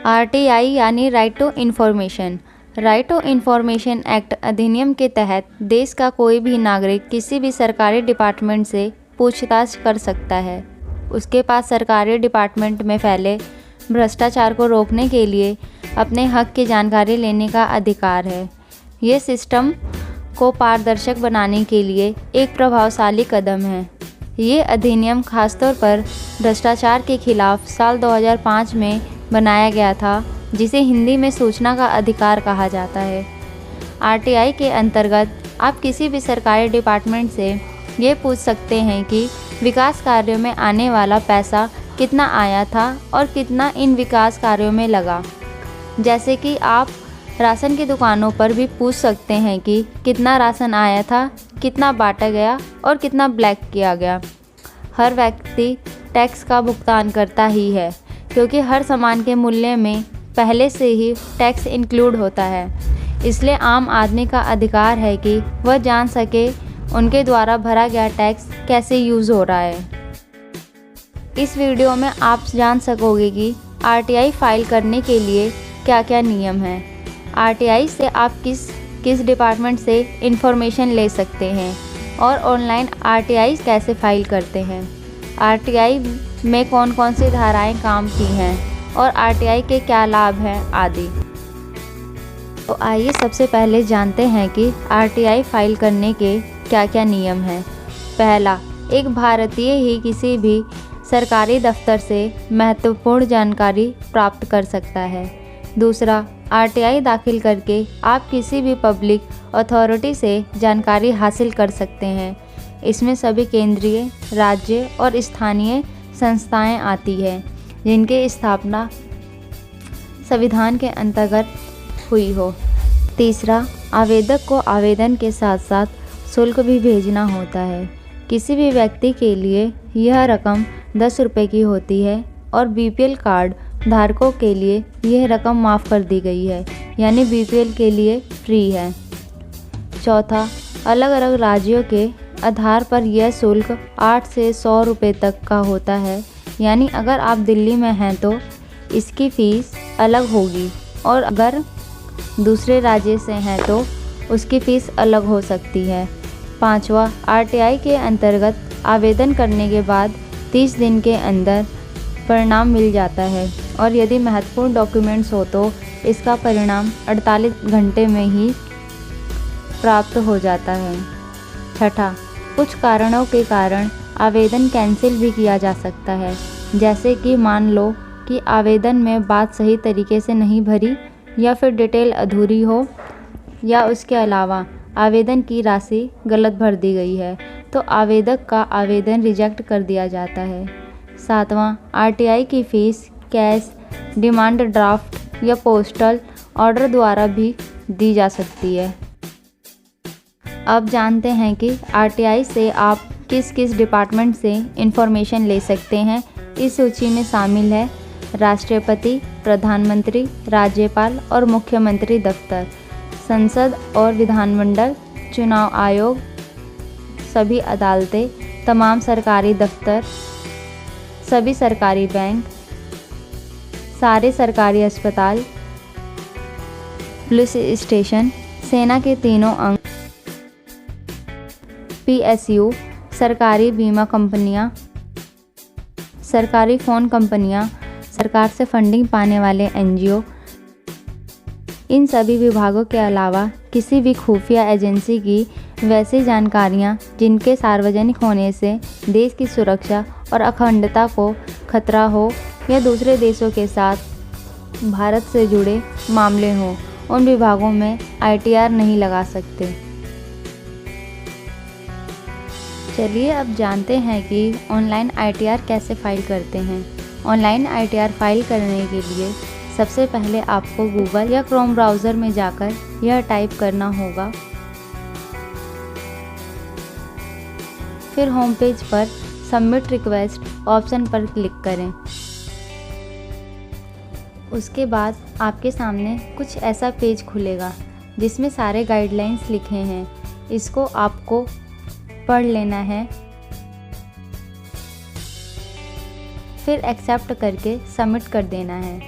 RTI यानी right to information. Right to information act अधिनियम के तहत देश का कोई भी नागरिक किसी भी सरकारी डिपार्टमेंट से पूछताछ कर सकता है। उसके पास सरकारी डिपार्टमेंट में फैले भ्रष्टाचार को रोकने के लिए अपने हक की जानकारी लेने का अधिकार है। ये सिस्टम को पारदर्शक बनाने के लिए एक प्रभावशाली कदम है। ये अधिनियम खासतौर पर भ्रष्टाचार के खिलाफ साल 2005 में बनाया गया था, जिसे हिंदी में सूचना का अधिकार कहा जाता है। आरटीआई के अंतर्गत आप किसी भी सरकारी डिपार्टमेंट से ये पूछ सकते हैं कि विकास कार्यों में आने वाला पैसा कितना आया था और कितना इन विकास कार्यों में लगा। जैसे कि आप राशन की दुकानों पर भी पूछ सकते हैं कि कितना राशन आया था, कितना बांटा गया और कितना ब्लैक किया गया। हर व्यक्ति टैक्स का भुगतान करता ही है, क्योंकि हर सामान के मूल्य में पहले से ही टैक्स इंक्लूड होता है। इसलिए आम आदमी का अधिकार है कि वह जान सके उनके द्वारा भरा गया टैक्स कैसे यूज़ हो रहा है। इस वीडियो में आप जान सकोगे कि आरटीआई फाइल करने के लिए क्या क्या नियम हैं। आरटीआई से आप किस डिपार्टमेंट से इंफॉर्मेशन ले सकते हैं और ऑनलाइन आरटीआई कैसे फाइल करते हैं। आरटीआई में कौन कौन सी धाराएं काम की हैं और आरटीआई के क्या लाभ हैं आदि। तो आइए सबसे पहले जानते हैं कि आरटीआई फाइल करने के क्या क्या नियम हैं। पहला, एक भारतीय ही किसी भी सरकारी दफ्तर से महत्वपूर्ण जानकारी प्राप्त कर सकता है। दूसरा, आरटीआई दाखिल करके आप किसी भी पब्लिक अथॉरिटी से जानकारी हासिल कर सकते हैं। इसमें सभी केंद्रीय, राज्य और स्थानीय संस्थाएं आती हैं जिनकी स्थापना संविधान के अंतर्गत हुई हो। तीसरा, आवेदक को आवेदन के साथ साथ शुल्क भी भेजना होता है। किसी भी व्यक्ति के लिए यह रकम 10 रुपये की होती है और बीपीएल कार्ड धारकों के लिए यह रकम माफ़ कर दी गई है, यानी बीपीएल के लिए फ्री है। चौथा, अलग अलग राज्यों के आधार पर यह शुल्क 8 से 100 रुपये तक का होता है, यानी अगर आप दिल्ली में हैं तो इसकी फ़ीस अलग होगी और अगर दूसरे राज्य से हैं तो उसकी फ़ीस अलग हो सकती है। पाँचवा, आरटीआई के अंतर्गत आवेदन करने के बाद 30 दिन के अंदर परिणाम मिल जाता है और यदि महत्वपूर्ण डॉक्यूमेंट्स हो तो इसका परिणाम 48 घंटे में ही प्राप्त हो जाता है। छठा, कुछ कारणों के कारण आवेदन कैंसिल भी किया जा सकता है, जैसे कि मान लो कि आवेदन में बात सही तरीके से नहीं भरी या फिर डिटेल अधूरी हो या उसके अलावा आवेदन की राशि गलत भर दी गई है, तो आवेदक का आवेदन रिजेक्ट कर दिया जाता है। सातवां, आरटीआई की फ़ीस कैश, डिमांड ड्राफ्ट या पोस्टल ऑर्डर द्वारा भी दी जा सकती है। अब जानते हैं कि आरटीआई से आप किस किस डिपार्टमेंट से इंफॉर्मेशन ले सकते हैं। इस सूची में शामिल है राष्ट्रपति, प्रधानमंत्री, राज्यपाल और मुख्यमंत्री दफ्तर, संसद और विधानमंडल, चुनाव आयोग, सभी अदालतें, तमाम सरकारी दफ्तर, सभी सरकारी बैंक, सारे सरकारी अस्पताल, पुलिस स्टेशन, सेना के तीनों अंग, पीएसयू, सरकारी बीमा कंपनियां, सरकारी फ़ोन कंपनियां, सरकार से फंडिंग पाने वाले एनजीओ। इन सभी विभागों के अलावा किसी भी खुफिया एजेंसी की वैसी जानकारियां जिनके सार्वजनिक होने से देश की सुरक्षा और अखंडता को खतरा हो या दूसरे देशों के साथ भारत से जुड़े मामले हों, उन विभागों में आईटीआर नहीं लगा सकते। चलिए अब जानते हैं कि ऑनलाइन आईटीआर कैसे फाइल करते हैं। ऑनलाइन आईटीआर फाइल करने के लिए सबसे पहले आपको गूगल या क्रोम ब्राउज़र में जाकर यह टाइप करना होगा। फिर होम पेज पर सबमिट रिक्वेस्ट ऑप्शन पर क्लिक करें। उसके बाद आपके सामने कुछ ऐसा पेज खुलेगा जिसमें सारे गाइडलाइंस लिखे हैं। इसको आपको पढ़ लेना है, फिर एक्सेप्ट करके सबमिट कर देना है।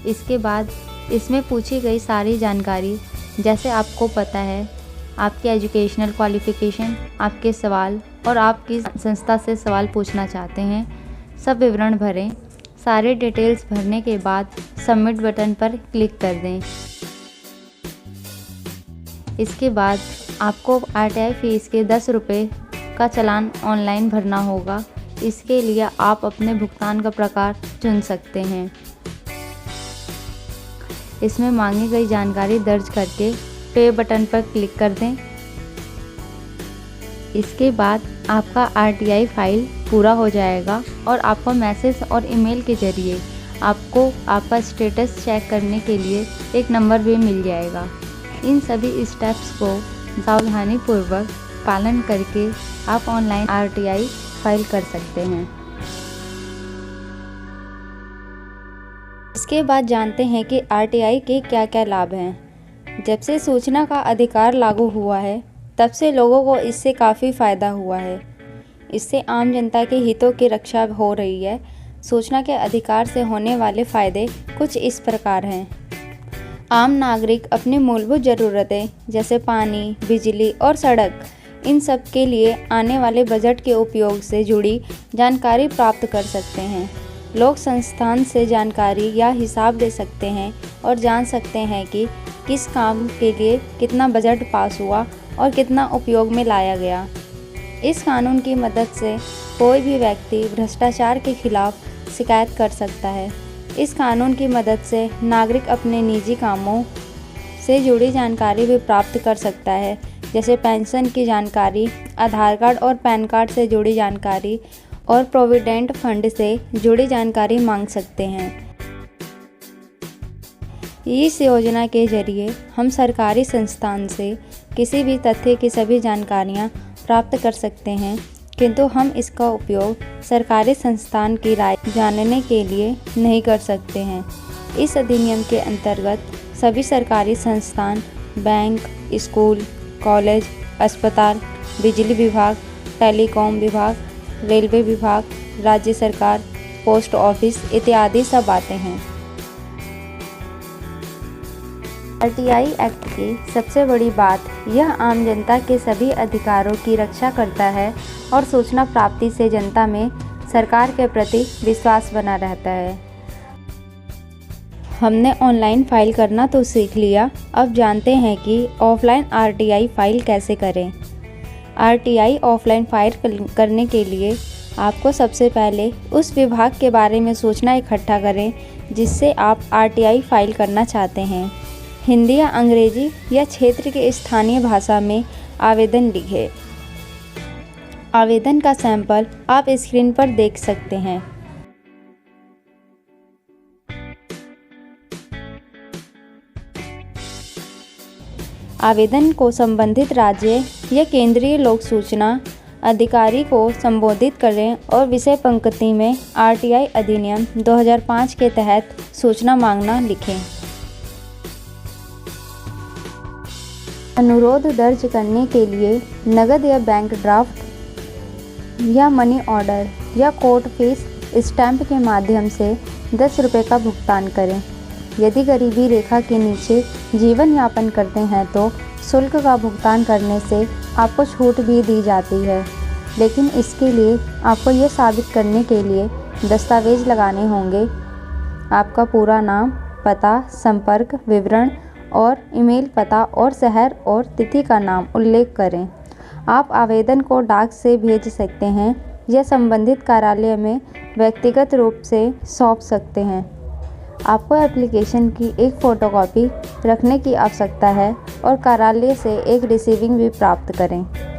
इसके बाद इसमें पूछी गई सारी जानकारी, जैसे आपको पता है, आपकी एजुकेशनल क्वालिफ़िकेशन, आपके सवाल और आप किस संस्था से सवाल पूछना चाहते हैं, सब विवरण भरें। सारे डिटेल्स भरने के बाद सबमिट बटन पर क्लिक कर दें। इसके बाद आपको RTI फ़ीस के 10 रुपये का चालान ऑनलाइन भरना होगा। इसके लिए आप अपने भुगतान का प्रकार चुन सकते हैं। इसमें मांगी गई जानकारी दर्ज करके पे बटन पर क्लिक कर दें। इसके बाद आपका RTI फ़ाइल पूरा हो जाएगा और आपको मैसेज और ईमेल के ज़रिए आपको आपका स्टेटस चेक करने के लिए एक नंबर भी मिल जाएगा। इन सभी स्टेप्स को सावधानीपूर्वक पालन करके आप ऑनलाइन RTI फाइल कर सकते हैं। इसके बाद जानते हैं कि RTI के क्या क्या लाभ हैं। जब से सूचना का अधिकार लागू हुआ है, तब से लोगों को इससे काफ़ी फ़ायदा हुआ है। इससे आम जनता के हितों की रक्षा हो रही है। सूचना के अधिकार से होने वाले फ़ायदे कुछ इस प्रकार हैं। आम नागरिक अपनी मूलभूत ज़रूरतें जैसे पानी, बिजली और सड़क, इन सब के लिए आने वाले बजट के उपयोग से जुड़ी जानकारी प्राप्त कर सकते हैं। लोग संस्थान से जानकारी या हिसाब दे सकते हैं और जान सकते हैं कि किस काम के लिए कितना बजट पास हुआ और कितना उपयोग में लाया गया। इस कानून की मदद से कोई भी व्यक्ति भ्रष्टाचार के खिलाफ शिकायत कर सकता है। इस कानून की मदद से नागरिक अपने निजी कामों से जुड़ी जानकारी भी प्राप्त कर सकता है, जैसे पेंशन की जानकारी, आधार कार्ड और पैन कार्ड से जुड़ी जानकारी और प्रोविडेंट फंड से जुड़ी जानकारी मांग सकते हैं। इस योजना के जरिए हम सरकारी संस्थान से किसी भी तथ्य की सभी जानकारियां प्राप्त कर सकते हैं, किंतु हम इसका उपयोग सरकारी संस्थान की राय जानने के लिए नहीं कर सकते हैं। इस अधिनियम के अंतर्गत सभी सरकारी संस्थान, बैंक, स्कूल, कॉलेज, अस्पताल, बिजली विभाग, टेलीकॉम विभाग, रेलवे विभाग, राज्य सरकार, पोस्ट ऑफिस इत्यादि सब आते हैं। RTI एक्ट की सबसे बड़ी बात यह आम जनता के सभी अधिकारों की रक्षा करता है और सूचना प्राप्ति से जनता में सरकार के प्रति विश्वास बना रहता है। हमने ऑनलाइन फ़ाइल करना तो सीख लिया, अब जानते हैं कि ऑफ़लाइन RTI फ़ाइल कैसे करें। RTI ऑफ़लाइन फ़ाइल करने के लिए आपको सबसे पहले उस विभाग के बारे में सूचना इकट्ठा करें जिससे आप RTI फ़ाइल करना चाहते हैं। हिंदी या अंग्रेजी या क्षेत्र के स्थानीय भाषा में आवेदन लिखें। आवेदन का सैंपल आप स्क्रीन पर देख सकते हैं। आवेदन को संबंधित राज्य या केंद्रीय लोक सूचना अधिकारी को संबोधित करें और विषय पंक्ति में RTI अधिनियम 2005 के तहत सूचना मांगना लिखें। अनुरोध दर्ज करने के लिए नकद या बैंक ड्राफ्ट या मनी ऑर्डर या कोर्ट फीस स्टैंप के माध्यम से 10 रुपये का भुगतान करें। यदि गरीबी रेखा के नीचे जीवन यापन करते हैं तो शुल्क का भुगतान करने से आपको छूट भी दी जाती है, लेकिन इसके लिए आपको ये साबित करने के लिए दस्तावेज लगाने होंगे। आपका पूरा नाम, पता, संपर्क विवरण और ईमेल पता और शहर और तिथि का नाम उल्लेख करें। आप आवेदन को डाक से भेज सकते हैं या संबंधित कार्यालय में व्यक्तिगत रूप से सौंप सकते हैं। आपको एप्लीकेशन की एक फ़ोटोकॉपी रखने की आवश्यकता है और कार्यालय से एक रिसीविंग भी प्राप्त करें।